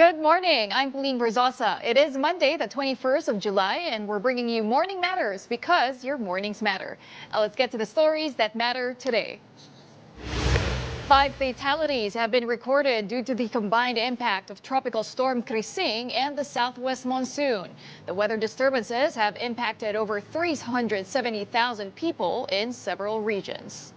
Good morning. I'm Pauline Verzosa. It is Monday, the 21st of July, and we're bringing you Morning Matters because your mornings matter. Now let's get to the stories that matter today. 5 fatalities have been recorded due to the combined impact of Tropical Storm Crising and the southwest monsoon. The weather disturbances have impacted over 370,000 people in several regions.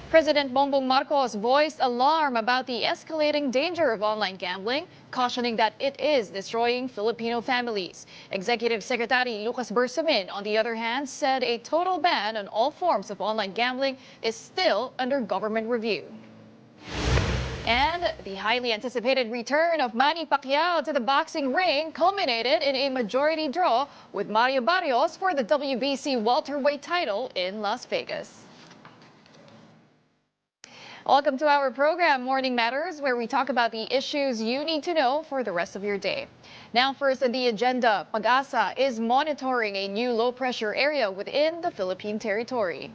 President Bongbong Marcos voiced alarm about the escalating danger of online gambling, cautioning that it is destroying Filipino families. Executive Secretary Lucas Bersamin, on the other hand, said a total ban on all forms of online gambling is still under government review. And the highly anticipated return of Manny Pacquiao to the boxing ring culminated in a majority draw with Barrios for the WBC welterweight title in Las Vegas. Welcome to our program, Morning Matters, where we talk about the issues you need to know for the rest of your day. Now, first on the agenda, Pag-asa is monitoring a new low-pressure area within the Philippine territory.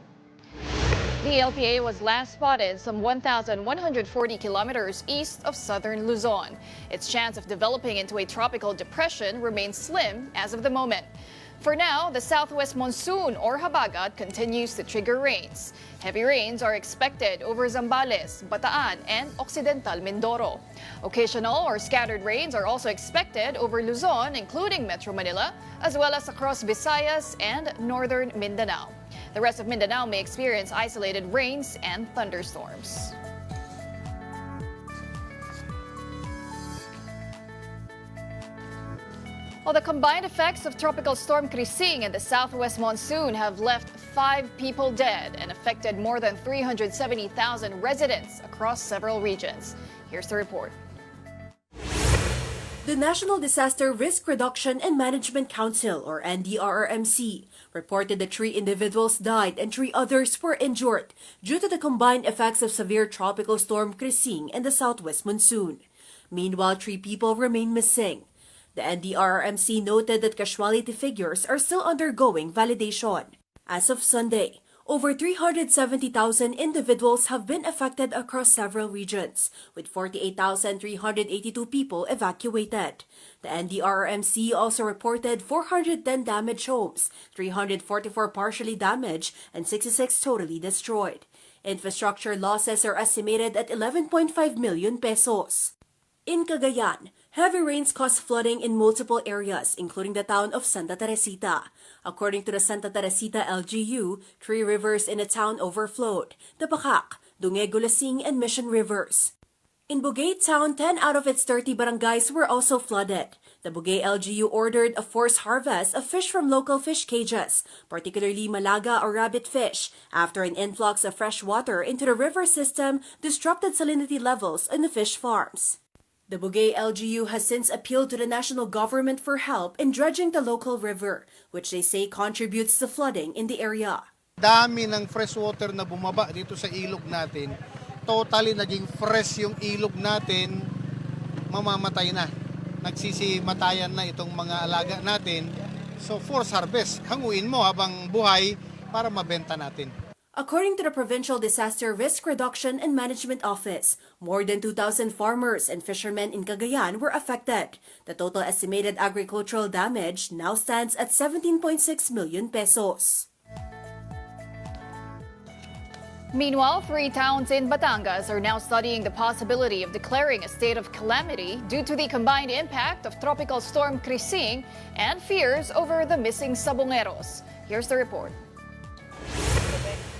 The LPA was last spotted some 1,140 kilometers east of southern Luzon. Its chance of developing into a tropical depression remains slim as of the moment. For now, the southwest monsoon or Habagat continues to trigger rains. Heavy rains are expected over Zambales, Bataan, and Occidental Mindoro. Occasional or scattered rains are also expected over Luzon, including Metro Manila, as well as across Visayas and northern Mindanao. The rest of Mindanao may experience isolated rains and thunderstorms. Well, the combined effects of Tropical Storm Crising and the southwest monsoon have left 5 people dead and affected more than 370,000 residents across several regions. Here's the report. The National Disaster Risk Reduction and Management Council, or NDRRMC, reported that 3 individuals died and 3 others were injured due to the combined effects of severe Tropical Storm Crising and the southwest monsoon. Meanwhile, 3 people remain missing. The NDRRMC noted that casualty figures are still undergoing validation. As of Sunday, over 370,000 individuals have been affected across several regions, with 48,382 people evacuated. The NDRRMC also reported 410 damaged homes, 344 partially damaged, and 66 totally destroyed. Infrastructure losses are estimated at 11.5 million pesos. In Cagayan, heavy rains caused flooding in multiple areas, including the town of Santa Teresita. According to the Santa Teresita LGU, 3 rivers in the town overflowed: the Bakak, Dungego-Lasing, and Mission Rivers. In Bugay Town, 10 out of its 30 barangays were also flooded. The Bugay LGU ordered a forced harvest of fish from local fish cages, particularly malaga or rabbit fish, after an influx of fresh water into the river system disrupted salinity levels in the fish farms. The Bugay LGU has since appealed to the national government for help in dredging the local river, which they say contributes to flooding in the area. Dami ng fresh water na bumaba dito sa ilog natin. Totally naging fresh yung ilog natin, mamamatay na. Nagsisimatayan na itong mga alaga natin. So force harvest, hanguin mo habang buhay para mabenta natin. According to the Provincial Disaster Risk Reduction and Management Office, more than 2,000 farmers and fishermen in Cagayan were affected. The total estimated agricultural damage now stands at 17.6 million pesos. Meanwhile, 3 towns in Batangas are now studying the possibility of declaring a state of calamity due to the combined impact of Tropical Storm Crising and fears over the missing sabongeros. Here's the report.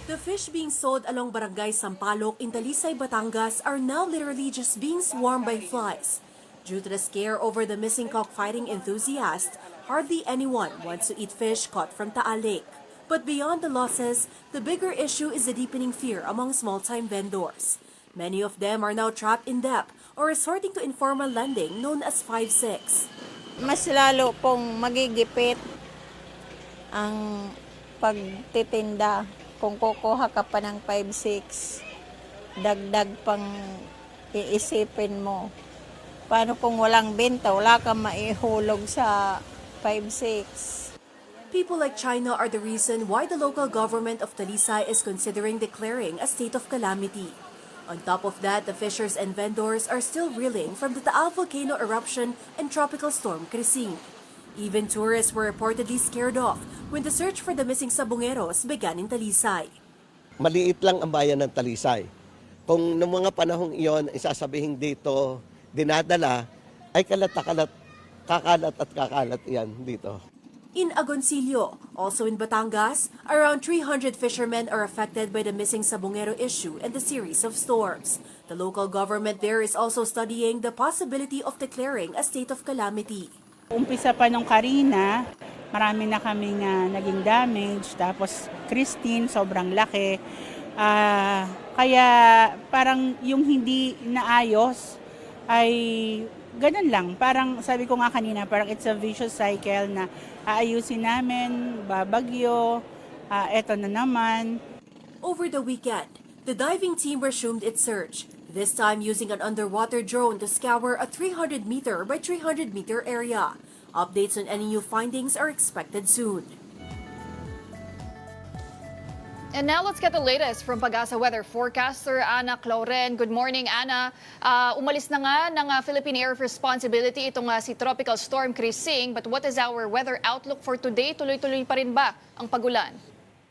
The fish being sold along Barangay Sampaloc in Talisay, Batangas are now literally just being swarmed by flies. Due to the scare over the missing cockfighting enthusiast, hardly anyone wants to eat fish caught from Taal Lake. But beyond the losses, the bigger issue is the deepening fear among small-time vendors. Many of them are now trapped in debt or resorting to informal lending known as 5-6. Mas lalo pong magigipit ang pagtitinda. Kung kukuha ka pa ng 5-6, dagdag pang iisipin mo. Paano kung walang benta, wala kang maihulog sa 5-6? People like China are the reason why the local government of Talisay is considering declaring a state of calamity. On top of that, the fishers and vendors are still reeling from the Taal volcano eruption and tropical storm Crising. Even tourists were reportedly scared off when the search for the missing sabongeros began in Talisay. Maliit lang ang bayan ng Talisay. Kung noong mga panahong iyon, isasabihin dito, dinadala, ay kakalat at kakalat yan dito. In Agoncillo, also in Batangas, around 300 fishermen are affected by the missing sabongero issue and the series of storms. The local government there is also studying the possibility of declaring a state of calamity. Umpisa pa nung Karina, marami na kaming naging damage, tapos Christine, sobrang laki. Kaya parang yung hindi naayos ay ganun lang. Parang sabi ko nga kanina, parang it's a vicious cycle na aayusin namin, babagyo, eto na naman. Over the weekend, the diving team resumed its search, this time using an underwater drone to scour a 300-meter by 300-meter area. Updates on any new findings are expected soon. And now let's get the latest from Pag-asa weather forecaster Ana Clauren. Good morning, Ana. Umalis na nga ng Philippine Air Responsibility itong si Tropical Storm Crising. But what is our weather outlook for today? Tuloy-tuloy pa rin ba ang pagulan?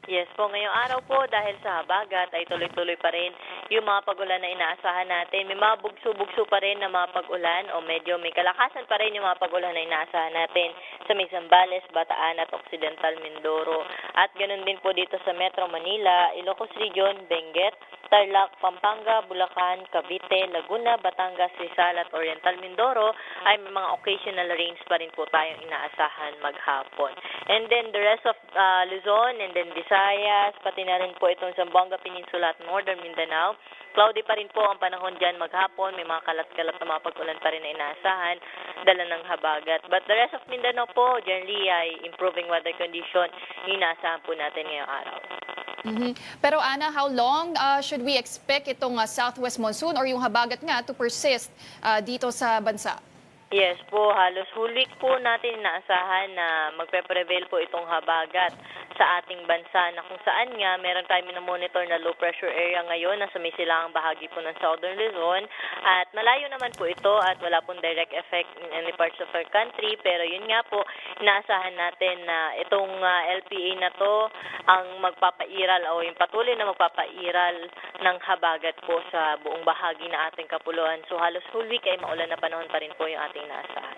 Yes po, ngayong araw po dahil sa Habagat ay tuloy-tuloy pa rin yung mga pagulan na inaasahan natin. May mga bugso-bugso pa rin na mga pagulan o medyo may kalakasan pa rin yung mga pagulan na inaasahan natin sa may Zambales, Bataan at Occidental Mindoro. At ganoon din po dito sa Metro Manila, Ilocos Region, Benguet, Tarlac, Pampanga, Bulacan, Cavite, Laguna, Batangas, Rizal at Oriental Mindoro ay may mga occasional rains pa rin po tayong inaasahan maghapon. And then the rest of Luzon and then Visayas, pati na rin po itong Zamboanga Peninsula at Northern Mindanao. Cloudy pa rin po ang panahon dyan maghapon. May mga kalat-kalat na mga pag-ulan pa rin na inaasahan, dala ng Habagat. But the rest of Mindanao po, generally ay improving weather condition, inaasahan po natin ngayong araw. Pero Ana, how long should we expect itong southwest monsoon or yung Habagat nga to persist dito sa bansa? Yes po, halos whole week po natin inaasahan na magpe-prevail po itong Habagat sa ating bansa na kung saan nga meron tayo minomonitor na low pressure area ngayon na sa may silangang bahagi po ng Southern Luzon at malayo naman po ito at wala pong direct effect in any parts of our country pero yun nga po, inaasahan natin na itong LPA na to ang magpapairal o yung patuloy na magpapairal ng Habagat po sa buong bahagi na ating kapuluan. So halos whole week ay maulan na panahon pa rin po yung ating naasahan.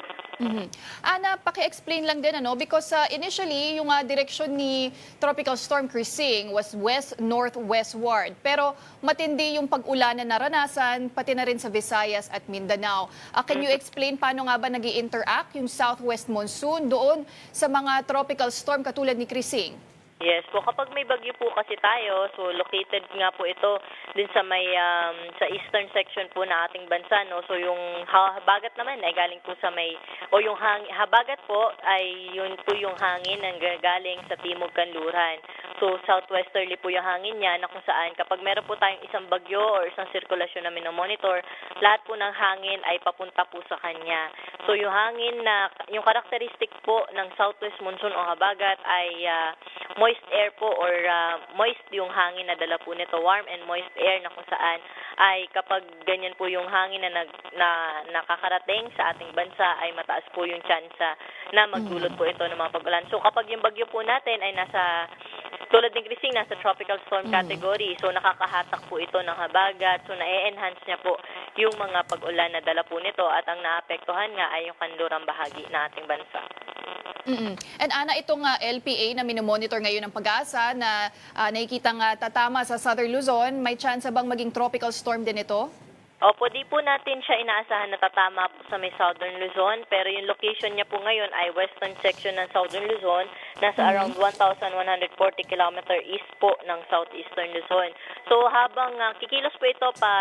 Ana, paki-explain lang din because initially yung direksyon ni Tropical Storm Crising was west-northwestward. Pero matindi yung pag-ulan na naranasan pati na rin sa Visayas at Mindanao. Can you explain paano nga ba nag-i-interact yung southwest monsoon doon sa mga tropical storm katulad ni Crising? Yes po, kapag may bagyo po kasi tayo, so located nga po ito din sa may sa eastern section po na ating bansa, no. So yung Habagat naman ay galing po sa may yung Habagat po ay yun po yung hangin na galing sa timog kanluran. So southwesterly po yung hangin niya na kung saan kapag meron po tayong isang bagyo or isang sirkulasyon na minomonitor, lahat po ng hangin ay papunta po sa kanya. So yung hangin na yung characteristic po ng southwest monsoon o Habagat ay moist air po or moist yung hangin na dala po nito, warm and moist air na kung saan ay kapag ganyan po yung hangin na nakakarating sa ating bansa ay mataas po yung tsansa na magdulot po ito ng mga pag-ulan. So kapag yung bagyo po natin ay nasa tulad ng Crising, nasa tropical storm category. So nakakahatak po ito ng Habagat. So na-enhance niya po yung mga pag-ulan na dala po nito at ang naapektuhan nga ay yung kanlurang bahagi na ating bansa. And Ana, itong LPA na minomonitor ngayon ng Pag-asa na nakikita nga tatama sa Southern Luzon, may chance bang maging tropical storm din ito? Opo, di po natin siya inaasahan na tatama po sa may Southern Luzon, pero yung location niya po ngayon ay western section ng Southern Luzon, nasa around 1,140 km east po ng southeastern Luzon. So habang kikilos po ito pa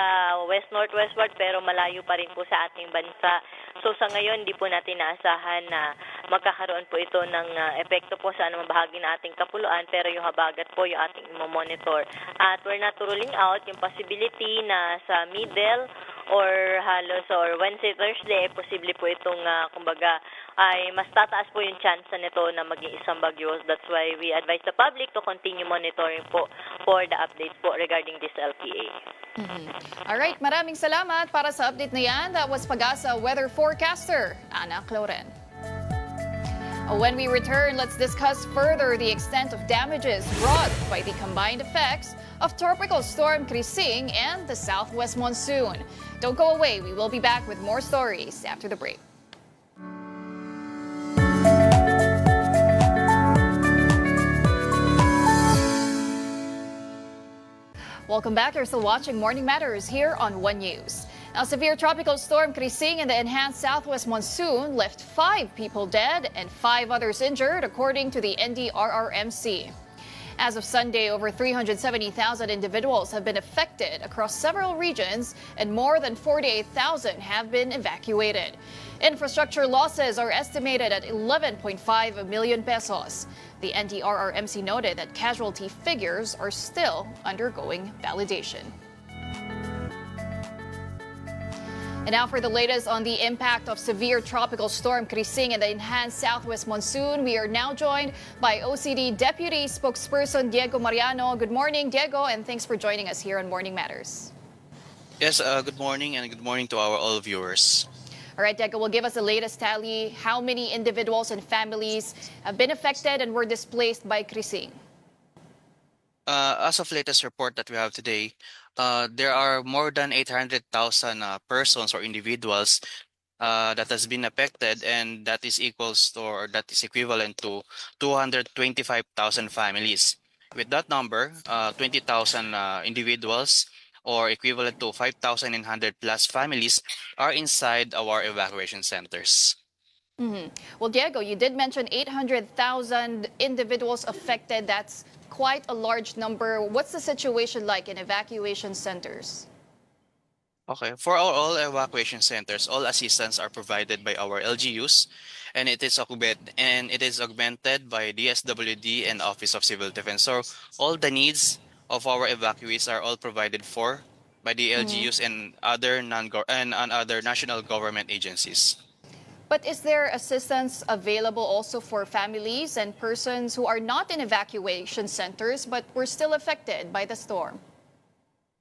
west-northwestward pero malayo pa rin po sa ating bansa. So sa ngayon, di po natin naasahan na magkakaroon po ito ng epekto po sa anumang bahagi ng ating kapuluan, pero yung Habagat po yung ating monitor. At we're not ruling out yung possibility na sa middle or halos or Wednesday, Thursday, posible po itong kumbaga ay mas tataas po yung chance nito na maging isang bagyo. That's why we advise the public to continue monitoring po for the updates po regarding this LPA. Alright, maraming salamat para sa update na yan. That was Pagasa weather forecaster, Ana Cloren. When we return, let's discuss further the extent of damages brought by the combined effects of Tropical Storm Crising and the southwest monsoon. Don't go away. We will be back with more stories after the break. Welcome back. You're still watching Morning Matters here on One News. Now, severe tropical storm Crising and the enhanced southwest monsoon left 5 people dead and 5 others injured, according to the NDRRMC. As of Sunday, over 370,000 individuals have been affected across several regions and more than 48,000 have been evacuated. Infrastructure losses are estimated at 11.5 million pesos. The NDRRMC noted that casualty figures are still undergoing validation. And now for the latest on the impact of severe tropical storm Crising and the enhanced southwest monsoon, we are now joined by OCD Deputy Spokesperson Diego Mariano. Good morning, Diego, and thanks for joining us here on Morning Matters. Yes, good morning and good morning to our all viewers. All right, Diego, will give us the latest tally. How many individuals and families have been affected and were displaced by Crising? As of latest report that we have today, there are more than 800,000 persons or individuals that has been affected, and that is equals to, or that is equivalent to 225,000 families. With that number, 20,000 individuals or equivalent to 5,900 plus families are inside our evacuation centers. Well, Diego, you did mention 800,000 individuals affected. That's quite a large number. What's the situation like in evacuation centers? Okay, for our all evacuation centers, all assistance are provided by our LGUs, and it is augmented by DSWD and Office of Civil Defense. So all the needs of our evacuees are all provided for by the LGUs and other other national government agencies. But is there assistance available also for families and persons who are not in evacuation centers but were still affected by the storm?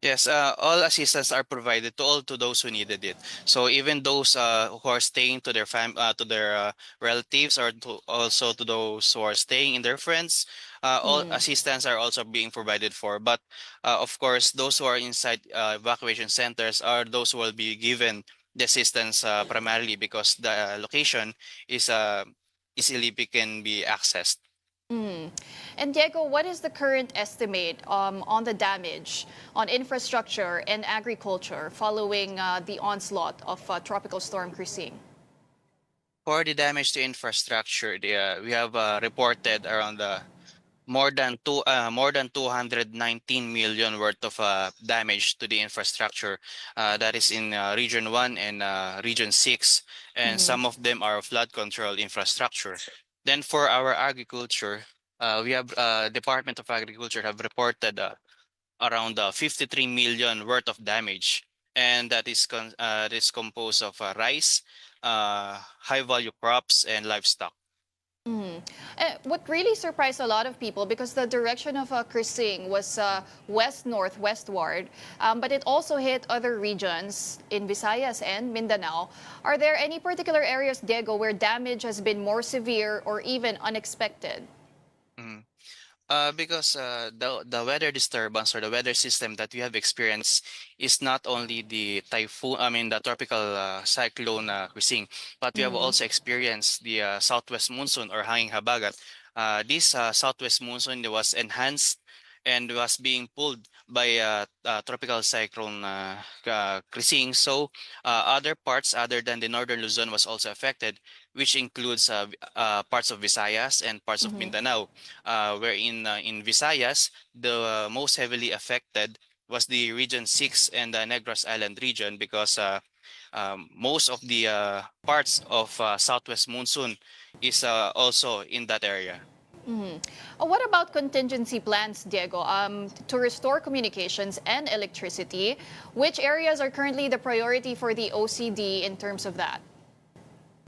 Yes, all assistance are provided to those who needed it. So even those who are staying to their relatives, or also to those who are staying in their friends, all assistance are also being provided for. But of course, those who are inside evacuation centers are those who will be given the assistance primarily because the location is easily can be accessed. And Diego, what is the current estimate on the damage on infrastructure and agriculture following the onslaught of Tropical Storm Crising? For the damage to infrastructure, we have reported around more than 219 million worth of damage to the infrastructure. That is in Region 1 and Region 6, and some of them are flood control infrastructure. Then for our agriculture, we have Department of Agriculture have reported around 53 million worth of damage, and that is composed of rice, high value crops, and livestock. What really surprised a lot of people, because the direction of Crising was west-northwestward, but it also hit other regions in Visayas and Mindanao. Are there any particular areas, Diego, where damage has been more severe or even unexpected? Because the weather disturbance or the weather system that we have experienced is not only the the tropical cyclone Crising, but we have also experienced the southwest monsoon or hanging Habagat. This southwest monsoon was enhanced and was being pulled by tropical cyclone Crising. So other parts other than the northern Luzon was also affected, which includes parts of Visayas and parts of Mindanao, where in Visayas, the most heavily affected was the Region 6 and the Negros Island region, because most of the parts of southwest monsoon is also in that area. What about contingency plans, Diego, to restore communications and electricity? Which areas are currently the priority for the OCD in terms of that?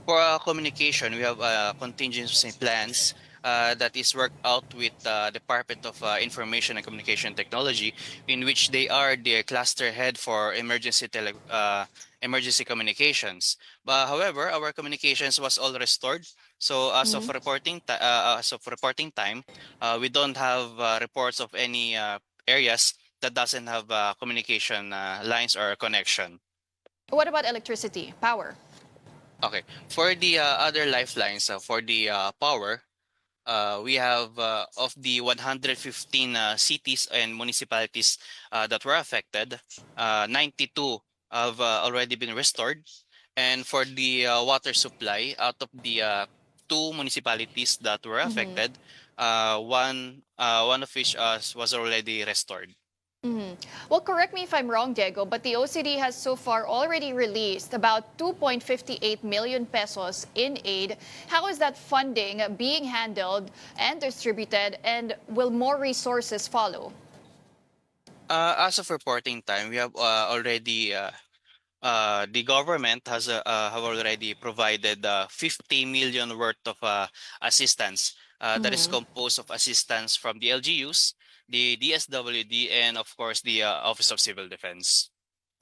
For communication, we have contingency plans that is worked out with the Department of Information and Communication Technology, in which they are the cluster head for emergency communications. But however, our communications was all restored. So as of reporting time, we don't have reports of any areas that doesn't have communication lines or connection. What about electricity, power? Okay. For the other lifelines, for the power, we have of the 115 cities and municipalities that were affected, 92 have already been restored. And for the water supply, out of the two municipalities that were Mhm. affected, one of which was already restored. Mhm. Well, correct me if I'm wrong, Diego, but the OCD has so far already released about 2.58 million pesos in aid. How is that funding being handled and distributed, and will more resources follow? As of reporting time, we have already the government have already provided 50 million worth of assistance that is Mhm. composed of assistance from the LGUs, the DSWD, and of course the Office of Civil Defense.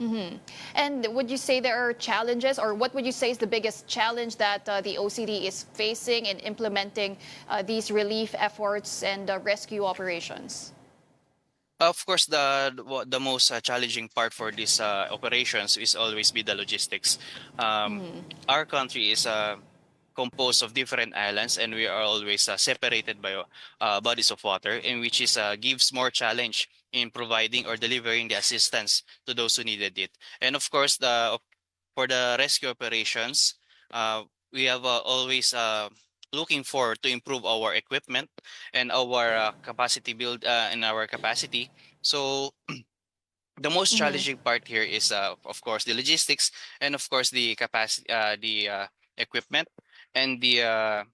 Mhm. And would you say there are challenges, or what would you say is the biggest challenge that the OCD is facing in implementing these relief efforts and rescue operations? Of course, the most challenging part for these operations is always be the logistics. Um, Mhm. our country is composed of different islands, and we are always separated by bodies of water, in which is gives more challenge in providing or delivering the assistance to those who needed it. And of course, the for the rescue operations, we have always looking for to improve our equipment and our capacity build in our capacity. So the most Mhm. challenging part here is of course the logistics, and of course the capacity, the equipment, and the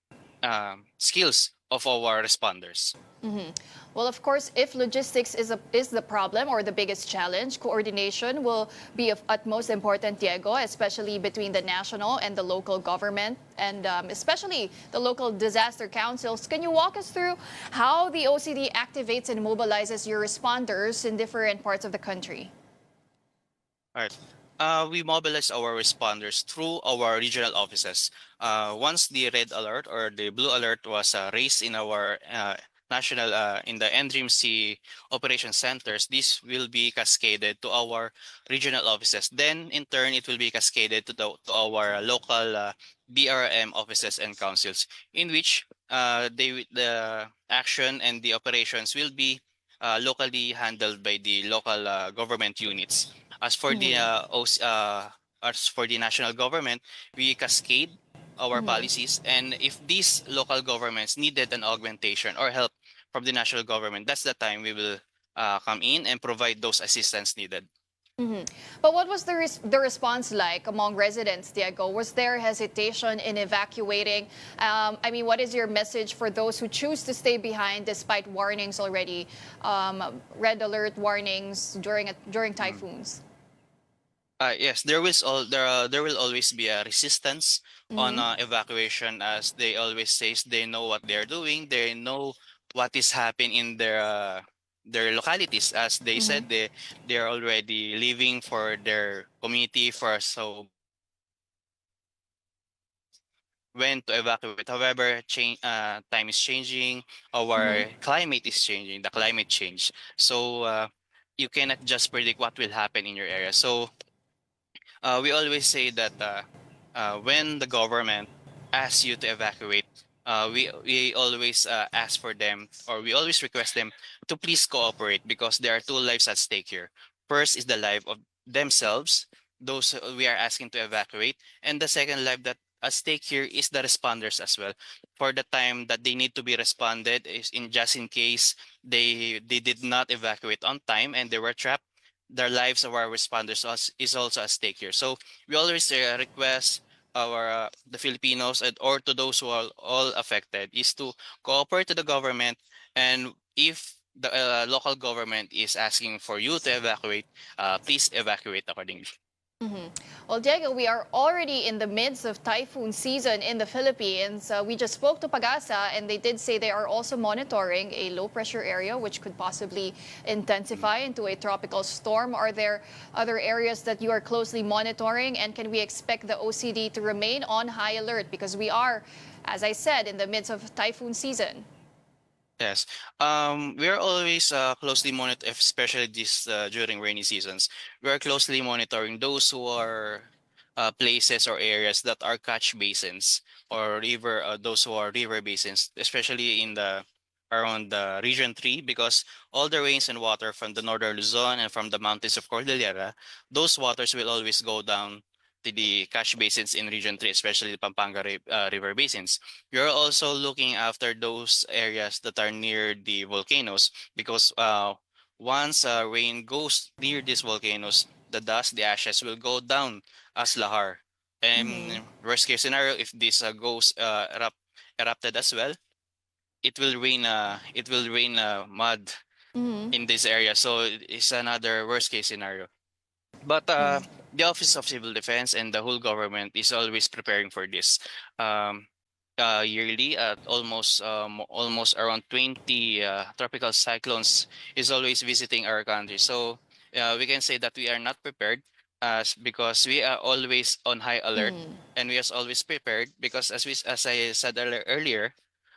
skills of our responders. Mhm. Well, of course, if logistics is the problem or the biggest challenge, coordination will be of utmost important, Diego, especially between the national and the local government, and especially the local disaster councils. Can you walk us through how the OCD activates and mobilizes your responders in different parts of the country? All right. We mobilize our responders through our regional offices. Once the red alert or the blue alert was raised in our national in the NDRIMC operation centers, this will be cascaded to our regional offices. Then, in turn, it will be cascaded to our local BRM offices and councils, in which the action and the operations will be locally handled by the local government units. As for the Mhm. as for the national government, we cascade our Mhm. policies, and if these local governments needed an augmentation or help from the national government, that's the time we will come in and provide those assistance needed. Mhm. But what was the response like among residents, Diego? Was there hesitation in evacuating? I mean, what is your message for those who choose to stay behind despite warnings already, red alert warnings during Mm. typhoons? Yes, there will always be a resistance on Mhm. evacuation, as they always says they know what they're doing, they know what is happening in their localities. As they Mhm. said, they're already living for their community for so when to evacuate. However, time is changing, Mhm. our climate is changing, the climate change. So you cannot just predict what will happen in your area. So we always say that when the government asks you to evacuate, we always ask for them, or we always request them to please cooperate, because there are two lives at stake here. First is the life of themselves, those we are asking to evacuate, and the second life that at stake here is the responders as well. For the time that they need to be responded, is in just in case they did not evacuate on time and they were trapped, the lives of our responders is also at stake here. So we always request our the Filipinos, and or to those who are all affected, is to cooperate to the government, and if the local government is asking for you to evacuate, please evacuate accordingly. Well, Diego, we are already in the midst of typhoon season in the Philippines. We just spoke to Pagasa, and they did say they are also monitoring a low pressure area which could possibly intensify into a tropical storm. Are there other areas that you are closely monitoring, and can we expect the OCD to remain on high alert? Because we are, as I said, in the midst of typhoon season. Yes. We are always closely monitor, especially this during rainy seasons. We are closely monitoring those who are places or areas that are catch basins or river, those who are river basins, especially in the around the Region 3, because all the rains and water from the northern Luzon and from the mountains of Cordillera, those waters will always go down to the catch basins in Region 3, especially the River basins. You're also looking after those areas that are near the volcanoes because once rain goes near these volcanoes, the dust, the ashes will go down as lahar. And worst case scenario, if this goes erupted as well, it will rain mud in this area. So it's another worst case scenario. But the Office of Civil Defense and the whole government is always preparing for this. Um, Yearly, almost around 20 tropical cyclones is always visiting our country. So we can say that we are not prepared because we are always on high alert, and we are always prepared because as I said earlier,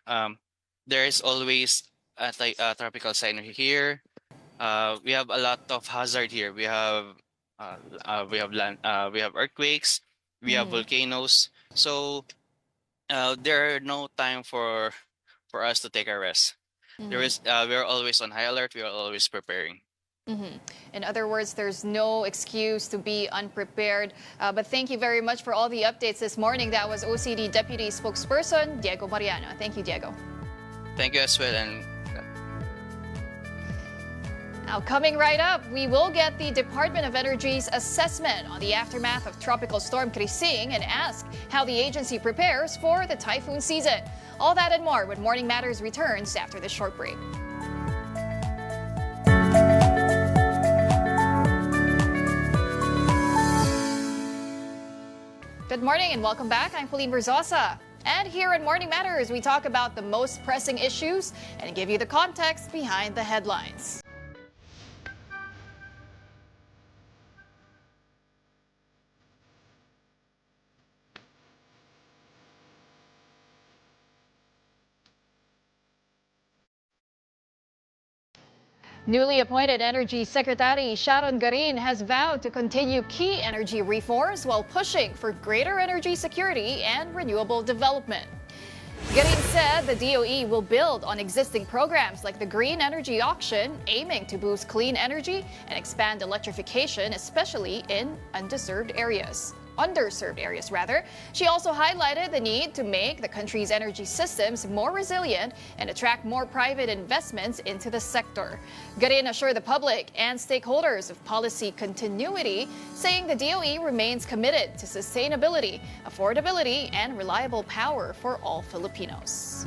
um, there is always a tropical cyclone here. We have a lot of hazard here. We have earthquakes, we have volcanoes. So there are no time for us to take a rest. We are always on high alert. We are always preparing. In other words, there's no excuse to be unprepared. But thank you very much for all the updates this morning. That was OCD Deputy Spokesperson Diego Mariano. Thank you, Diego. Thank you as well. And Now, coming right up, we will get the Department of Energy's assessment on the aftermath of Tropical Storm Crising and ask how the agency prepares for the typhoon season. All that and more when Morning Matters returns after this short break. Good morning and welcome back. I'm Pauline Berzosa. And here at Morning Matters, we talk about the most pressing issues and give you the context behind the headlines. Newly appointed Energy Secretary Sharon Garin has vowed to continue key energy reforms while pushing for greater energy security and renewable development. Garin said the DOE will build on existing programs like the Green Energy Auction, aiming to boost clean energy and expand electrification, especially in underserved areas. She also highlighted the need to make the country's energy systems more resilient and attract more private investments into the sector. Garin assured the public and stakeholders of policy continuity, saying the DOE remains committed to sustainability, affordability, and reliable power for all Filipinos.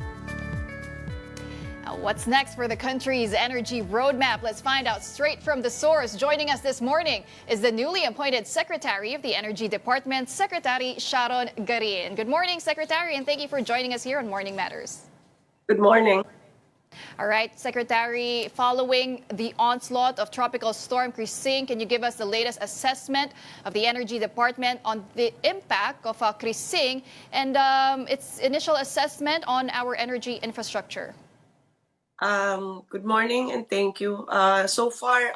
Now, what's next for the country's energy roadmap? Let's find out straight from the source. Joining us this morning is the newly appointed Secretary of the Energy Department, Secretary Sharon Garin. Good morning, Secretary, and thank you for joining us here on Morning Matters. Good morning. All right, Secretary, following the onslaught of Tropical Storm Crising, can you give us the latest assessment of the Energy Department on the impact of Crising and its initial assessment on our energy infrastructure? Good morning and thank you. So far,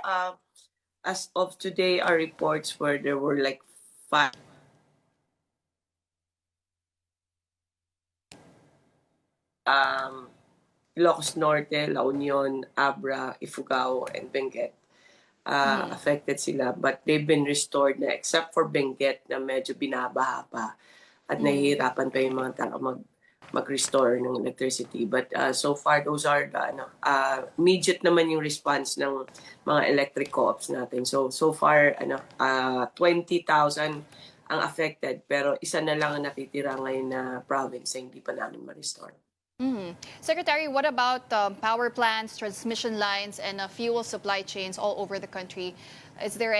as of today, our reports were there were like 5 Ilocos Norte, La Union, Abra, Ifugao, and Benguet. Affected sila, but they've been restored na except for Benguet na medyo binabaha pa at nahihirapan pa yung mga tao mag-restore ng electricity. But so far, those are the immediate naman yung response ng mga electric co-ops natin. So far, 20,000 ang affected, pero isa na lang ang natitira ngayon na province na hindi pa namin ma-restore. Secretary, what about power plants, transmission lines, and fuel supply chains all over the country? Are there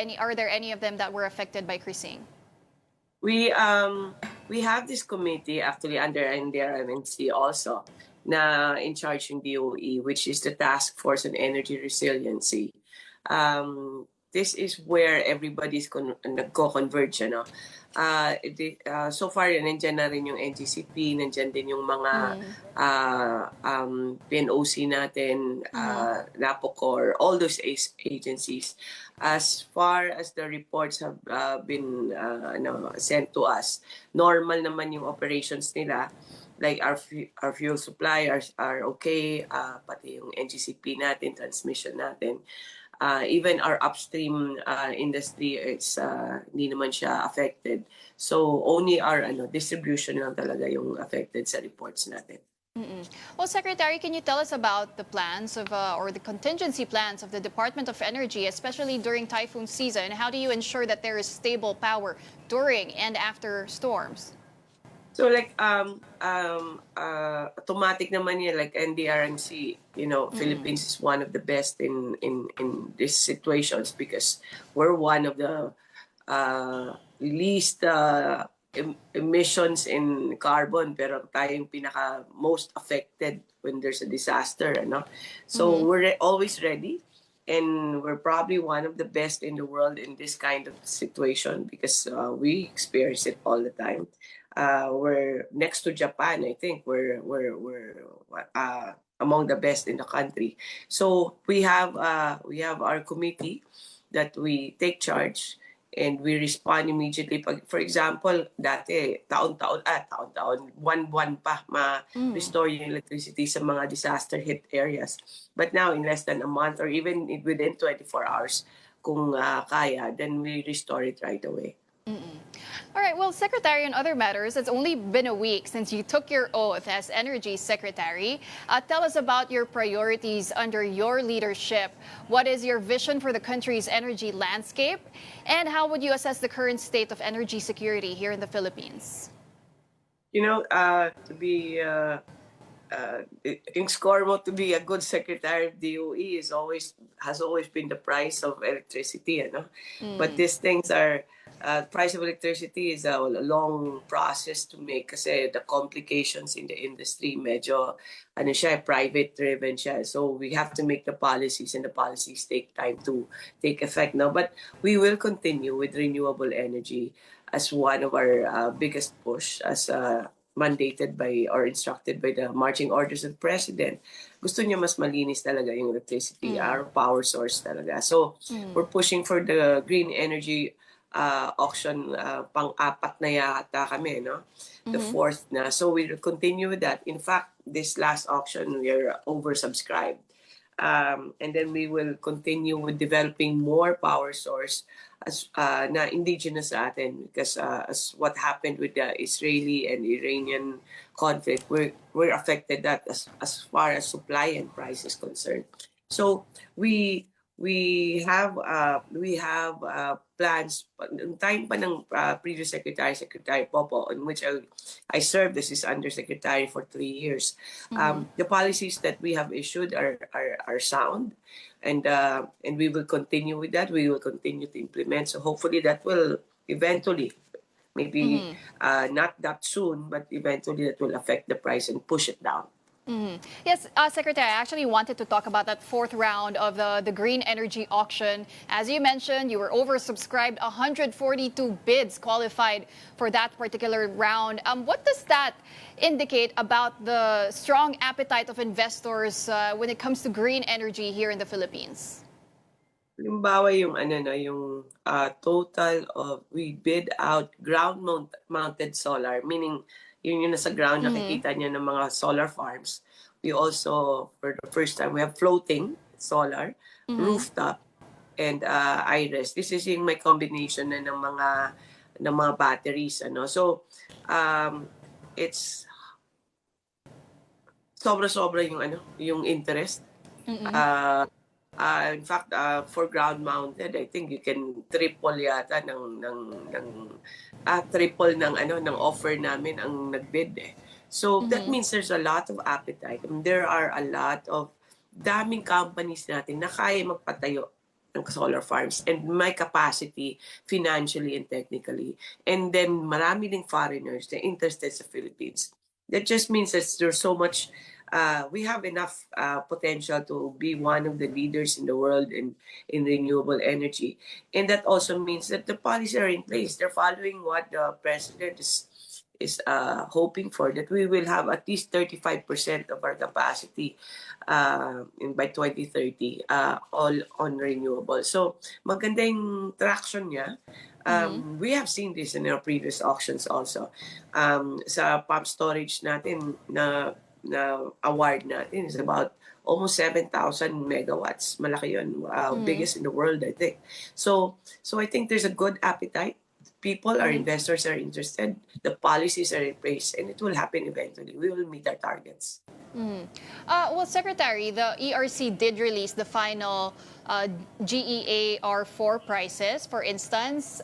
any of them that were affected by Crising? We have this committee actually under NDRMNC also na in charge yung DOE, which is the Task Force on Energy Resiliency. This is where everybody's nagko-converge, ano? So far, nandiyan na rin yung NGCP, nandiyan din yung mga PNOC natin, NAPOCOR, all those agencies. As far as the reports have been sent to us, normal naman yung operations nila. Like our fuel suppliers are okay, pati yung NGCP natin, transmission natin. Even our upstream industry, it's hindi naman siya affected. So only our distribution lang talaga yung affected sa reports natin. Well, Secretary, can you tell us about the plans of or the contingency plans of the Department of Energy, especially during typhoon season? How do you ensure that there is stable power during and after storms? So like automatic naman yan, like NDRMC, Philippines is one of the best in these situations because we're one of the least emissions in carbon, pero tayo yung pinaka most affected when there's a disaster, So we're always ready, and we're probably one of the best in the world in this kind of situation because we experience it all the time. We're next to Japan. I think we're among the best in the country. So we have our committee that we take charge and we respond immediately. For example, dati taon-taon, buwan-buwan pa ma-restore yung electricity sa mga disaster hit areas. But now in less than a month or even within 24 hours, kung kaya, then we restore it right away. All right, well, Secretary, on other matters, it's only been a week since you took your oath as Energy Secretary. Tell us about your priorities under your leadership. What is your vision for the country's energy landscape? And how would you assess the current state of energy security here in the Philippines? To be in score mo to be a good secretary of DOE has always been the price of electricity, But these things are price of electricity is a long process to make kasi the complications in the industry medyo private driven siya. So we have to make the policies and the policies take time to take effect now. But we will continue with renewable energy as one of our biggest push as mandated by or instructed by the marching orders of the President. Gusto niya mas malinis talaga yung electricity, our power source talaga. So we're pushing for the green energy auction, pang-apat na yata kami, The fourth na. So we'll continue with that. In fact, this last auction, we are oversubscribed. And then we will continue with developing more power source as na indigenous sa atin because as what happened with the Israeli and Iranian conflict, we're affected that as far as supply and price is concerned. So we have plans in time pa ng previous Secretary Popo, in which I served as his undersecretary for 3 years. The policies that we have issued are sound, and we will continue with that. We will continue to implement. So hopefully that will eventually, maybe not that soon, but eventually that will affect the price and push it down. Yes, Secretary, I actually wanted to talk about that fourth round of the green energy auction. As you mentioned, you were oversubscribed, 142 bids qualified for that particular round. What does that indicate about the strong appetite of investors when it comes to green energy here in the Philippines? Halimbawa yung total of, we bid out ground-mounted solar, meaning yun yung nasa ground, nakikita niyo ng mga solar farms. We also, for the first time, we have floating solar, rooftop, and iris. This is yung may combination na ng mga batteries. So, it's sobra-sobra yung interest. In fact, for ground-mounted, I think you can triple yata triple ng offer namin ang nagbid . So that means there's a lot of appetite. And there are a lot of daming companies natin na kaya magpatayo ng solar farms and may capacity financially and technically. And then marami ding foreigners na interested sa Philippines. That just means that there's so much, we have enough potential to be one of the leaders in the world in renewable energy. And that also means that the policies are in place. They're following what the president is hoping for, that we will have at least 35% of our capacity by 2030 all on renewable. So maganda yung traction niya. We have seen this in our previous auctions also. Sa pump storage natin na award natin is about almost 7,000 megawatts. Malaki yun. Biggest in the world, I think. So I think there's a good appetite. People, our investors are interested. The policies are in place, and it will happen eventually. We will meet our targets. Well, Secretary, the ERC did release the final GEAR4 prices. For instance,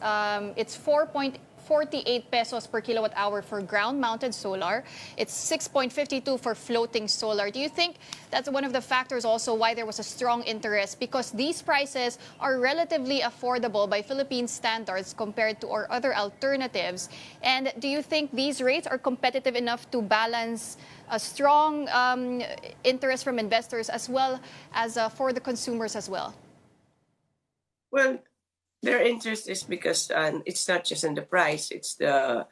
it's 4.48 pesos per kilowatt hour for ground-mounted solar. It's 6.52 for floating solar. Do you think that's one of the factors also why there was a strong interest? Because these prices are relatively affordable by Philippine standards compared to our other alternatives. And do you think these rates are competitive enough to balance a strong interest from investors as well as for the consumers as well? Well, their interest is because it's not just in the price; it's the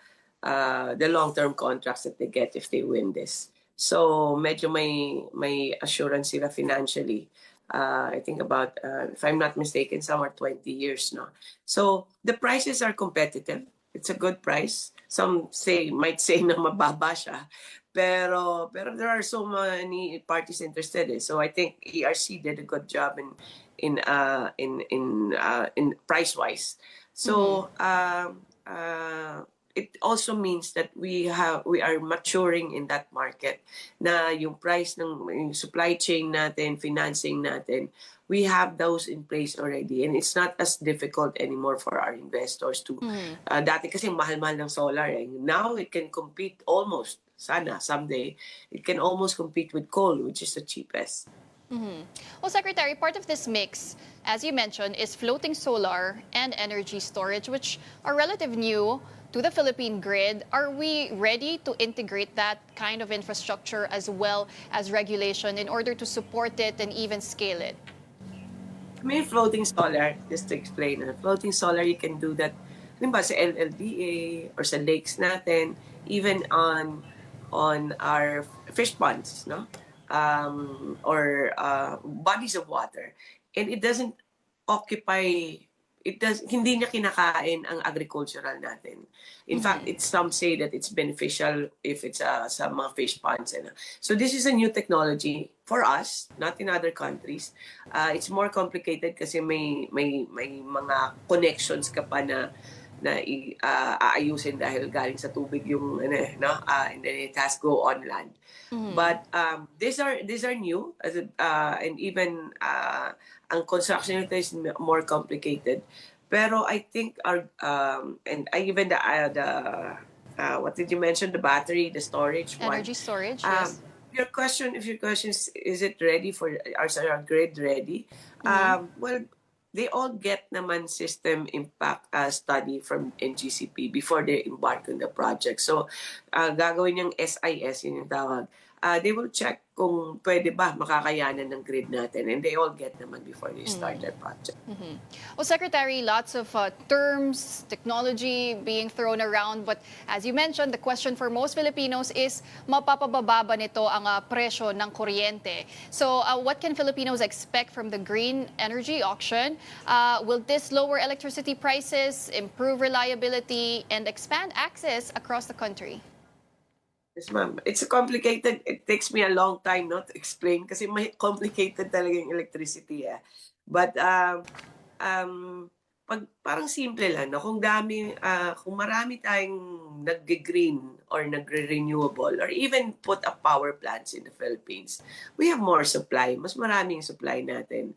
long-term contracts that they get if they win this. So medyo may assurance sila financially. I think about, if I'm not mistaken, somewhere 20 years now. So the prices are competitive. It's a good price. Some might say na mababa siya, pero there are so many parties interested. So I think ERC did a good job in price wise. So it also means that we are maturing in that market, na yung price ng supply chain natin, financing natin, we have those in place already, and it's not as difficult anymore for our investors to dati kasi mahal-mahal ng solar now it can compete almost, sana someday it can almost compete with coal, which is the cheapest. Well, Secretary, part of this mix, as you mentioned, is floating solar and energy storage, which are relatively new to the Philippine grid. Are we ready to integrate that kind of infrastructure as well as regulation in order to support it and even scale it? I mean, floating solar, just to explain, floating solar, you can do that halimbawa sa LLDA or sa lakes natin, even on our fish ponds, no? Or bodies of water, and it doesn't occupy. Hindi niya kinakain ang agricultural natin. In fact, some say that it's beneficial if it's sa mga fish ponds. So this is a new technology for us, not in other countries. It's more complicated kasi may mga connections ka pa na aayusin dahil galing sa tubig yung and then it has to go on land. But these are new, and even ang construction nito is more complicated. Pero I think our and even the what did you mention, the battery, the storage Energy storage, yes. If your question is it ready for our grid ready? Well, they all get naman system impact study from NGCP before they embark on the project. So, gagawin yung SIS, yun yung tawag. They will check kung pwede ba makakayanan ng grid natin, and they all get naman before they start their project. Well, Secretary, lots of terms, technology being thrown around, but as you mentioned, the question for most Filipinos is mapapababa ba nito ang presyo ng kuryente? So what can Filipinos expect from the green energy auction? Will this lower electricity prices, improve reliability, and expand access across the country? Yes, ma'am. It's complicated. It takes me a long time to explain kasi may complicated talaga yung electricity. But parang simple lang, no? Kung marami tayong nag-green or nagre-renewable or even put up power plants in the Philippines, we have more supply. Mas maraming supply natin.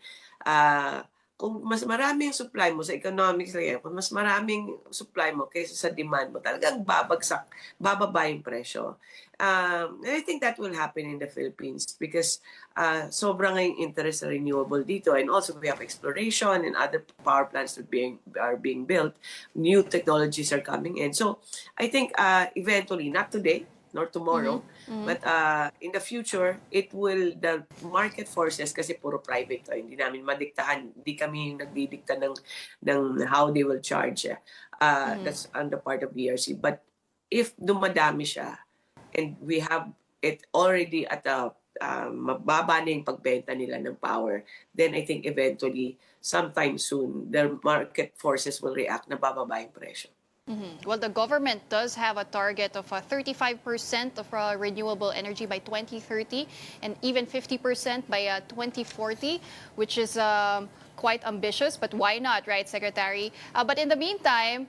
kung mas maraming supply mo sa economics lang yan, kung mas maraming supply mo kaysa sa demand mo, talagang bababa yung presyo. And I think that will happen in the Philippines because sobrang yung interest sa renewable dito. And also we have exploration and other power plants that are being built. New technologies are coming in. So I think eventually, not today, nor tomorrow, but in the future, the market forces, kasi puro private to, hindi namin madiktahan, hindi kami nagdidikta ng how they will charge. That's on the part of BRC. But if dumadami siya, and we have it already at mababa na yung pagbenta nila ng power, then I think eventually, sometime soon, the market forces will react na bababa yung presyo. Well, the government does have a target of 35% of renewable energy by 2030 and even 50% by 2040, which is quite ambitious, but why not, right, Secretary? But in the meantime,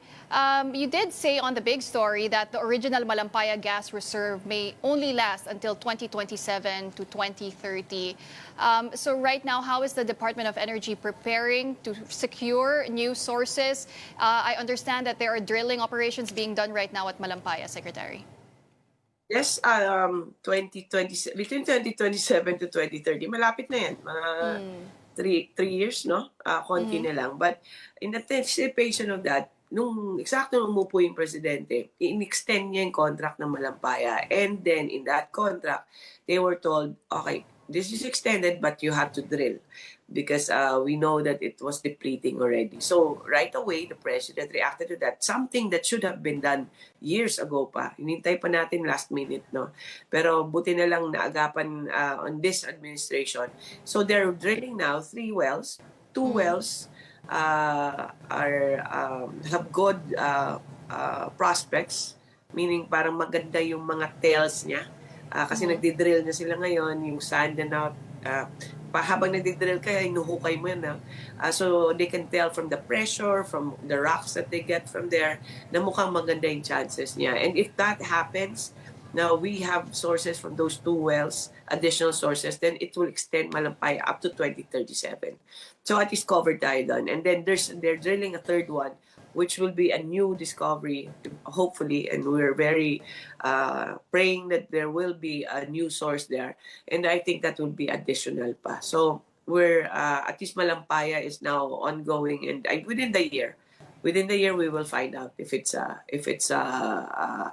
you did say on the big story that the original Malampaya gas reserve may only last until 2027 to 2030. So right now, how is the Department of Energy preparing to secure new sources? I understand that there are drilling operations being done right now at Malampaya, Secretary. Yes, 2020, between 2027 to 2030, malapit na yan. 3 years, no? Konti na lang. But in anticipation of that, nung eksakto nung umupo yung presidente, in-extend niya yung contract ng Malampaya. And then in that contract, they were told, okay, this is extended but you have to drill because we know that it was depleting already. So right away, the president reacted to that. Something that should have been done years ago pa. Hinintay pa natin last minute, no? Pero buti na lang naagapan on this administration. So they're drilling now 3 wells. 2 wells have good prospects, meaning parang maganda yung mga tails niya. Kasi nagdi-drill na sila ngayon, yung sand na habang nagdi-drill ka, inuhukay mo yan. So they can tell from the pressure, from the rocks that they get from there, na mukhang maganda yung chances niya. And if that happens, now we have sources from those 2 wells, additional sources, then it will extend Malampaya up to 2037. So at least covered tayo doon. And then they're drilling a 3rd one, which will be a new discovery, hopefully, and we're very praying that there will be a new source there. And I think that will be additional pa. So we're, at least Malampaya is now ongoing, and within the year, we will find out if it's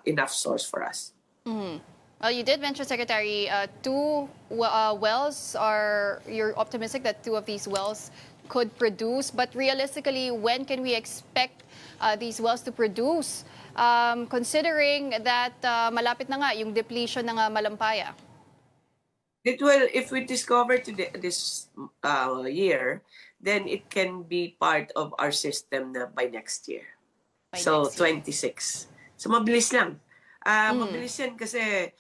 enough source for us. Well, you did mention, Secretary, 2 wells you're optimistic that 2 of these wells could produce, but realistically, when can we expect these wells to produce, considering that malapit na nga yung depletion ng Malampaya? It will, if we discover this year, then it can be part of our system na by next year. So 26. So mabilis lang. Mabilis yan kasi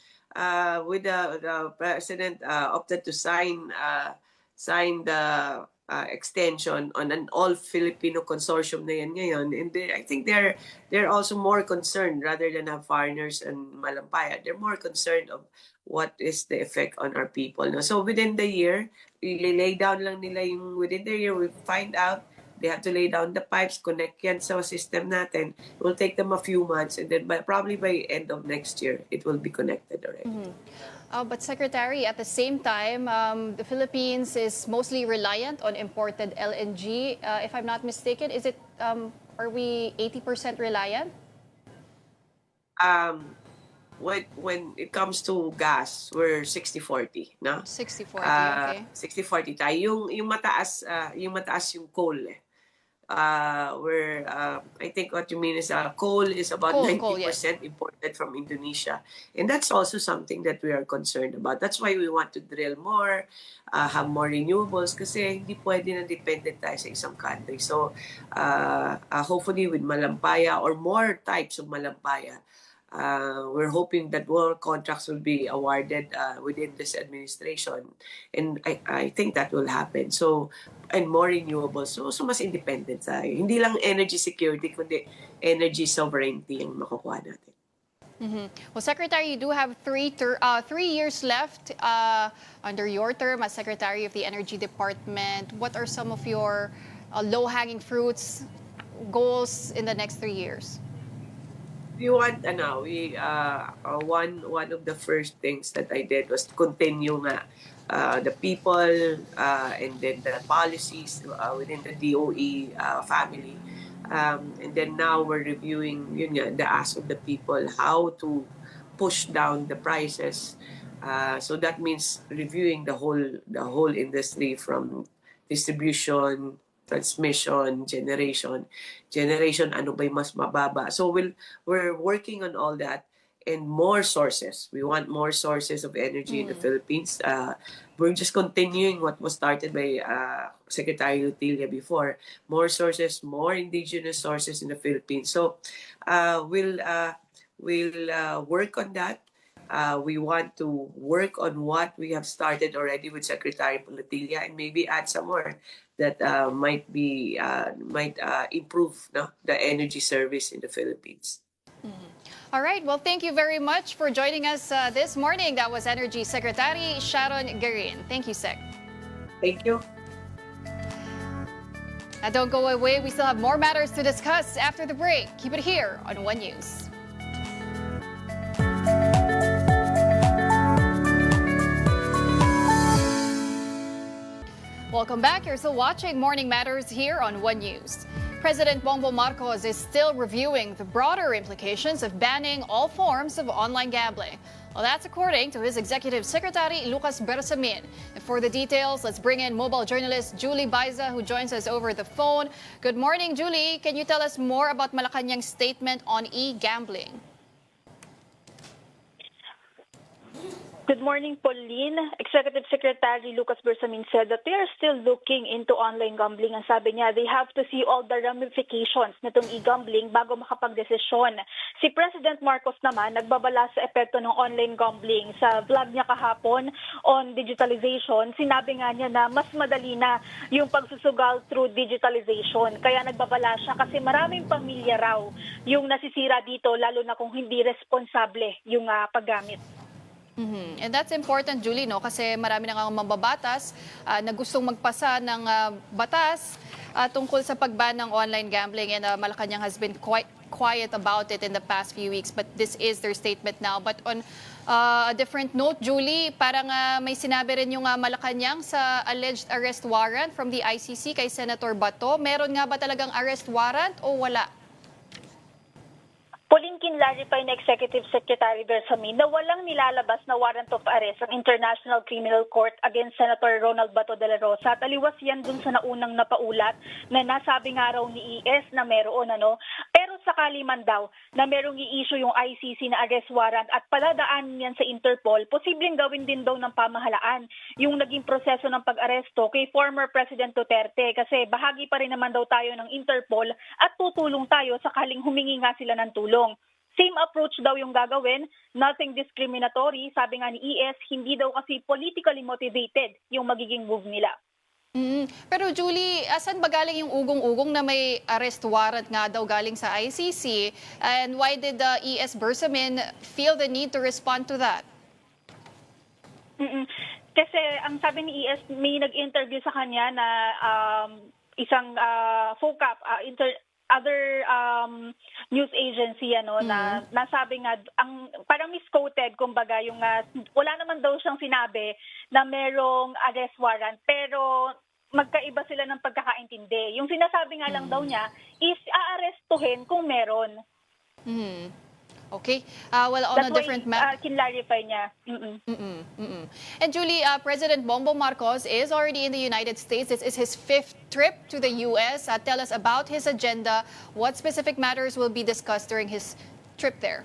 with the president opted to sign the extension on an all-Filipino consortium na yan ngayon. And I think they're also more concerned rather than have foreigners and Malampaya. They're more concerned of what is the effect on our people. No? So within the year, lay down lang nila yung within the year, we find out they have to lay down the pipes, connect yan sa system natin. It will take them a few months and then probably by end of next year, it will be connected already. But Secretary, at the same time, the Philippines is mostly reliant on imported LNG. If I'm not mistaken, are we 80% reliant? When it comes to gas, we're 60-40, no? 60-40, okay. 60-40 tayo. Yung mataas yung coal eh. I think what you mean is coal is about 90% yes. imported from Indonesia. And that's also something that we are concerned about. That's why we want to drill more, have more renewables kasi hindi pwede na dependent tayo sa isang country. So hopefully with Malampaya or more types of Malampaya, we're hoping that more contracts will be awarded within this administration. And I think that will happen. So, and more renewables. So mas independent tayo. Hindi lang energy security, kundi energy sovereignty ang makukuha natin. Well, Secretary, you do have 3 years left under your term as Secretary of the Energy Department. What are some of your low-hanging fruits, goals in the next 3 years? We want one of the first things that I did was continue nga the people and then the policies within the DOE family. And then now we're reviewing yun nga, the ask of the people, how to push down the prices. So that means reviewing the whole industry, from distribution, transmission, generation, ano ba'y mas mababa. So we're working on all that and more sources. We want more sources of energy in the Philippines. We're just continuing what was started by Secretary Lutilia before. More sources, more indigenous sources in the Philippines. So we'll work on that. We want to work on what we have started already with Secretary Lutilia and maybe add some more that might improve the energy service in the Philippines. All right. Well, thank you very much for joining us this morning. That was Energy Secretary Sharon Garin. Thank you, Sec. Thank you. Now, don't go away. We still have more matters to discuss after the break. Keep it here on One News. Welcome back. You're still watching Morning Matters here on One News. President Bongbong Marcos is still reviewing the broader implications of banning all forms of online gambling. Well, that's according to his Executive Secretary, Lucas Bersamin. And for the details, let's bring in mobile journalist Julie Baiza, who joins us over the phone. Good morning, Julie. Can you tell us more about Malacanang's statement on e-gambling? Good morning, Pauline. Executive Secretary Lucas Bersamin said that they are still looking into online gambling. Ang sabi niya, they have to see all the ramifications nitong e-gambling bago makapagdesisyon. Si President Marcos naman nagbabala sa epekto ng online gambling. Sa vlog niya kahapon on digitalization, sinabi nga niya na mas madali na yung pagsusugal through digitalization. Kaya nagbabala siya kasi maraming pamilya raw yung nasisira dito, lalo na kung hindi responsable yung paggamit. And that's important, Julie, no? Kasi marami na nga mababatas na gustong magpasa ng batas tungkol sa pagban ng online gambling, and Malacanang has been quite quiet about it in the past few weeks, but this is their statement now. But on a different note, Julie, parang may sinabi rin yung Malacanang sa alleged arrest warrant from the ICC kay Senator Bato. Meron nga ba talagang arrest warrant o wala? Pauline, kinlarify na Executive Secretary Bersamin na walang nilalabas na warrant of arrest ang International Criminal Court against Senator Ronald Bato de la Rosa. Taliwas yan dun sa naunang napaulat na nasabi nga raw ni ES na meron. Pero sakali man daw na merong i-issue yung ICC na arrest warrant at paladaan yan sa Interpol, posibleng gawin din daw ng pamahalaan yung naging proseso ng pag-aresto kay former President Duterte, kasi bahagi pa rin naman daw tayo ng Interpol at tutulong tayo sakaling humingi nga sila ng tulong. Same approach daw yung gagawin, nothing discriminatory. Sabi nga ni ES, hindi daw kasi politically motivated yung magiging move nila. Pero Julie, asan ba galing yung ugong-ugong na may arrest warrant nga daw galing sa ICC? And why did the ES Bersamin feel the need to respond to that? Kasi ang sabi ni ES, may nag-interview sa kanya na isang FOCAP, other news agency na nasabi nga ang parang misquoted, kumbaga yung wala naman daw siyang sinabi na merong arrest warrant, pero magkaiba sila ng pagkakaintindi. Yung sinasabi nga lang daw niya is aarestuhin kung meron. Okay. Well, on a different matter. Kinlarify niya. And Julie, President Bongbong Marcos is already in the United States. This is his 5th trip to the U.S. Tell us about his agenda. What specific matters will be discussed during his trip there?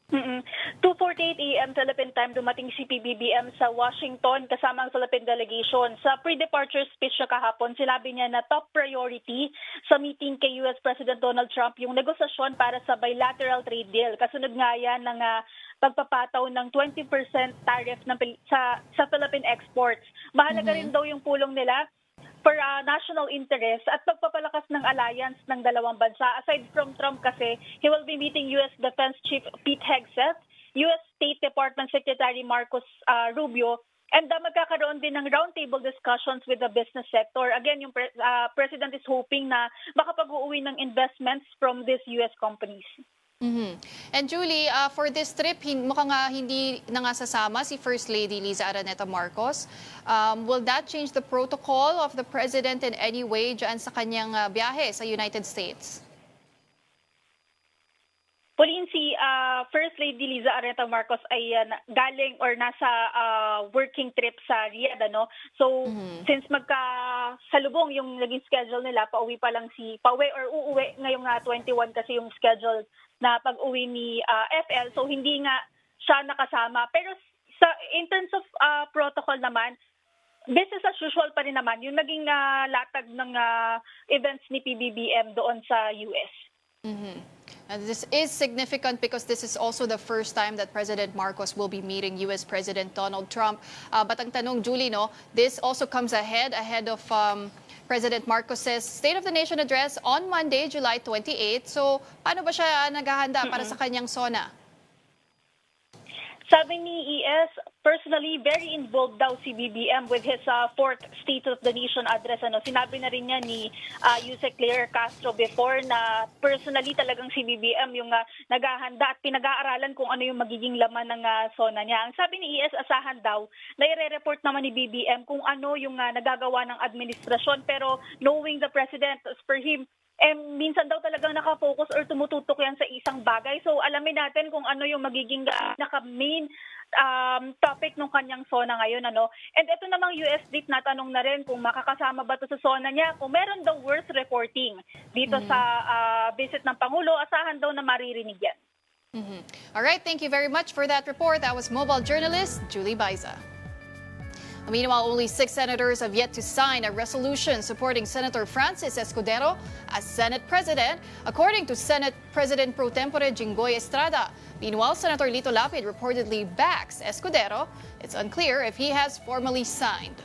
2:48 a.m. Philippine time, dumating si PBBM sa Washington kasama ang Philippine delegation. Sa pre-departure speech niya kahapon, sinabi niya na top priority sa meeting kay US President Donald Trump yung negosasyon para sa bilateral trade deal. Kasunod nga yan ng pagpapataw ng 20% tariff sa Philippine exports. Mahalaga rin daw yung pulong nila for national interest at pagpapalakas ng alliance ng dalawang bansa. Aside from Trump kasi, he will be meeting U.S. Defense Chief Pete Hegseth, U.S. State Department Secretary Marcos Rubio, And magkakaroon din ng roundtable discussions with the business sector. Again, yung President is hoping na makapag-uuwi ng investments from these US companies. And Julie, for this trip, mukhang hindi na nga sasama si First Lady Liza Araneta Marcos. Will that change the protocol of the President in any way dyan sa kanyang biyahe sa United States? Pauline, si First Lady Liza Araneta Marcos ay galing or nasa working trip sa Riyadh, ano? So, since magkasalubong yung naging schedule nila, pauwi or uuwi ngayong 21 kasi yung schedule na pag-uwi ni FL. So, hindi nga siya nakasama. Pero in terms of protocol naman, business as usual pa rin naman yung naging latag ng events ni PBBM doon sa US. And this is significant because this is also the first time that President Marcos will be meeting U.S. President Donald Trump. But ang tanong, Julie, this also comes ahead of President Marcos's State of the Nation address on Monday, July 28. So, paano ba siya naghahanda para sa kanyang SONA? Sabi ni ES, personally, very involved daw si BBM with his fourth State of the Nation address. Sinabi na rin niya ni Yusek Claire Castro before na personally talagang si BBM yung naghahanda at pinag-aaralan kung ano yung magiging laman ng SONA niya. Ang sabi ni ES, asahan daw na i-report naman ni BBM kung ano yung nagagawa ng administrasyon. Pero knowing the President, as per him, minsan daw talagang nakafocus or tumututok yan sa isang bagay. So alamin natin kung ano yung magiging naka-main topic ng kanyang SONA ngayon. And ito namang US date, natanong na rin kung makakasama ba ito sa SONA niya. Kung meron daw worth reporting dito sa visit ng Pangulo, asahan daw na maririnig yan. All right, thank you very much for that report. That was mobile journalist Julie Baiza. Meanwhile, only 6 senators have yet to sign a resolution supporting Senator Francis Escudero as Senate President, according to Senate President Pro Tempore Jinggoy Estrada. Meanwhile, Senator Lito Lapid reportedly backs Escudero. It's unclear if he has formally signed.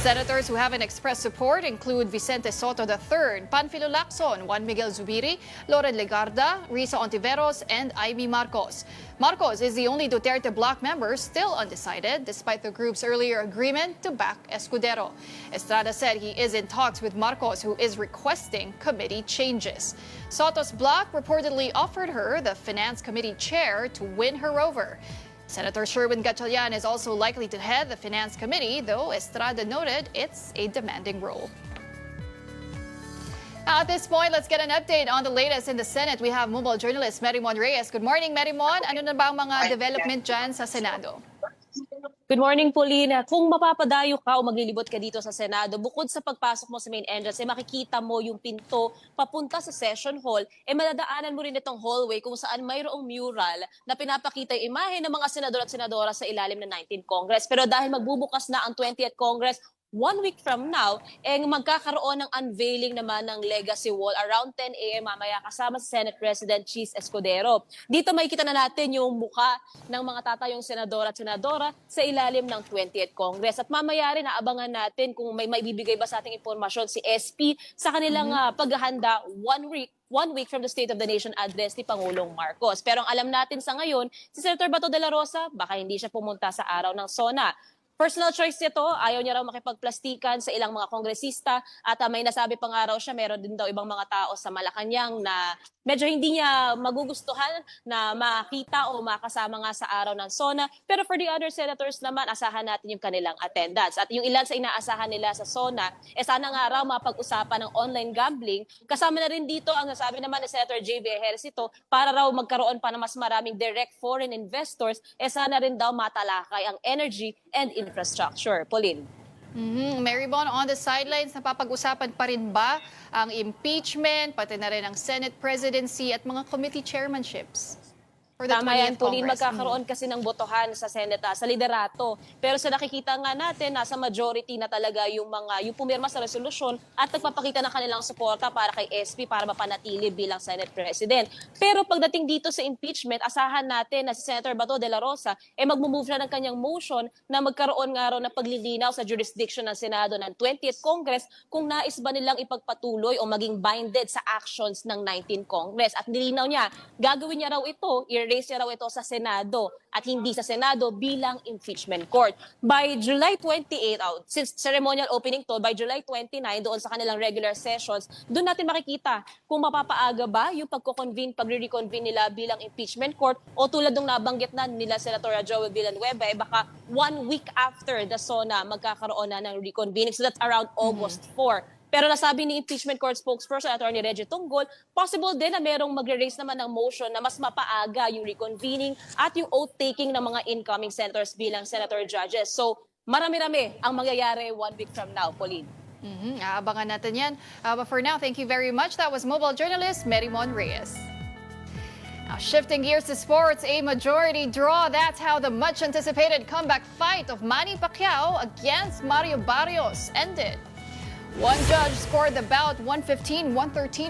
Senators who haven't expressed support include Vicente Soto III, Panfilo Lacson, Juan Miguel Zubiri, Loren Legarda, Risa Ontiveros, and Amy Marcos. Marcos is the only Duterte bloc member still undecided, despite the group's earlier agreement to back Escudero. Estrada said he is in talks with Marcos, who is requesting committee changes. Soto's bloc reportedly offered her the Finance Committee chair to win her over. Senator Sherwin Gatchalian is also likely to head the Finance Committee, though Estrada noted it's a demanding role. At this point, let's get an update on the latest in the Senate. We have mobile journalist Merimon Reyes. Good morning, Merimon. Ano na ba ang mga development dyan sa Senado? Good morning, Paulina. Kung mapapadayo ka o maglilibot ka dito sa Senado, bukod sa pagpasok mo sa main entrance, makikita mo yung pinto papunta sa session hall, madadaanan mo rin itong hallway kung saan mayroong mural na pinapakita yung imahe ng mga senador at senadora sa ilalim ng 19th Congress. Pero dahil magbubukas na ang 20th Congress, 1 week from now, magkakaroon ng unveiling naman ng legacy wall around 10 a.m. mamaya kasama si Senate President Cheese Escudero. Dito makikita na natin yung muka ng mga tatayong senador at senadora sa ilalim ng 20th Congress. At mamaya rin naabangan natin kung may maibibigay ba sa ating impormasyon si SP sa kanilang paghahanda 1 week from the State of the Nation address ni Pangulong Marcos. Pero ang alam natin sa ngayon, si Senator Bato de la Rosa, baka hindi siya pumunta sa araw ng SONA. Personal choice nito, ayaw niya raw makipagplastikan sa ilang mga kongresista at may nasabi pa nga raw siya, meron din daw ibang mga tao sa Malacanang na medyo hindi niya magugustuhan na makita o makasama nga sa araw ng SONA. Pero for the other senators naman, asahan natin yung kanilang attendance. At yung ilan sa inaasahan nila sa SONA, sana nga raw mapag-usapan ng online gambling. Kasama na rin dito ang nasabi naman ni Senator J.V. Ejercito para raw magkaroon pa ng mas maraming direct foreign investors, sana rin daw matalakay ang energy and infrastructure. Pauline. Marybon, on the sidelines, napapag-usapan pa rin ba ang impeachment, pati na rin ang Senate presidency at mga committee chairmanships? Tama yan, Pauline. Magkakaroon kasi ng botohan sa Senate, sa liderato. Pero sa nakikita nga natin, nasa majority na talaga yung pumirma sa resolusyon at nagpapakita ng kanilang suporta para kay SP para mapanatili bilang Senate President. Pero pagdating dito sa impeachment, asahan natin na si Senator Bato de la Rosa mag-move na ng kanyang motion na magkaroon nga raw ng paglilinaw sa jurisdiction ng Senado ng 20th Congress kung nais ba nilang ipagpatuloy o maging binded sa actions ng 19th Congress. At nilinaw niya, gagawin niya raw ito i-raise niya raw ito sa Senado at hindi sa Senado bilang impeachment court. By July 28, since ceremonial opening to, by July 29, doon sa kanilang regular sessions, doon natin makikita kung mapapaaga ba yung pagre-reconvene nila bilang impeachment court o tulad ng nabanggit na nila Senator Joel Villanueva, baka 1 week after the SONA magkakaroon na ng reconvening. So that's around August 4. Pero nasabi ni impeachment court spokesperson Attorney Reggie Tunggol, possible din na merong magre-raise naman ng motion na mas mapaaga yung reconvening at yung oath-taking ng mga incoming senators bilang senator judges. So marami-rami ang mangyayari 1 week from now, Pauline. Aabangan natin yan. But for now, thank you very much. That was mobile journalist Merimon Reyes. Now, shifting gears to sports, a majority draw. That's how the much-anticipated comeback fight of Manny Pacquiao against Mario Barrios ended. One judge scored the bout 115-113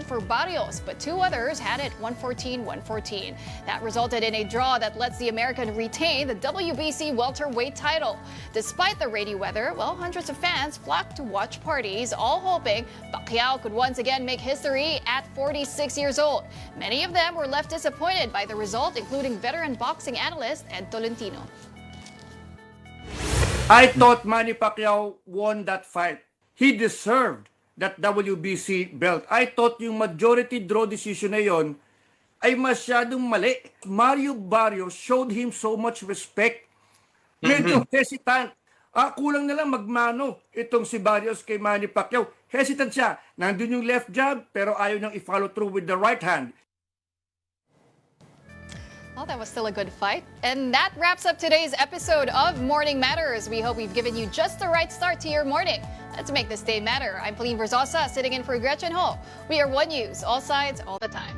for Barrios, but two others had it 114-114. That resulted in a draw that lets the American retain the WBC welterweight title. Despite the rainy weather, hundreds of fans flocked to watch parties, all hoping Pacquiao could once again make history at 46 years old. Many of them were left disappointed by the result, including veteran boxing analyst Ed Tolentino. I thought Manny Pacquiao won that fight. He deserved that WBC belt. I thought yung majority draw decision na yon ay masyadong mali. Mario Barrios showed him so much respect. Medyo hesitant. Kulang na lang magmano itong si Barrios kay Manny Pacquiao. Hesitant siya. Nandun yung left jab pero ayaw niyang i-follow through with the right hand. Well, that was still a good fight. And that wraps up today's episode of Morning Matters. We hope we've given you just the right start to your morning. Let's make this day matter. I'm Pauline Verzosa, sitting in for Gretchen Ho. We are One News, all sides, all the time.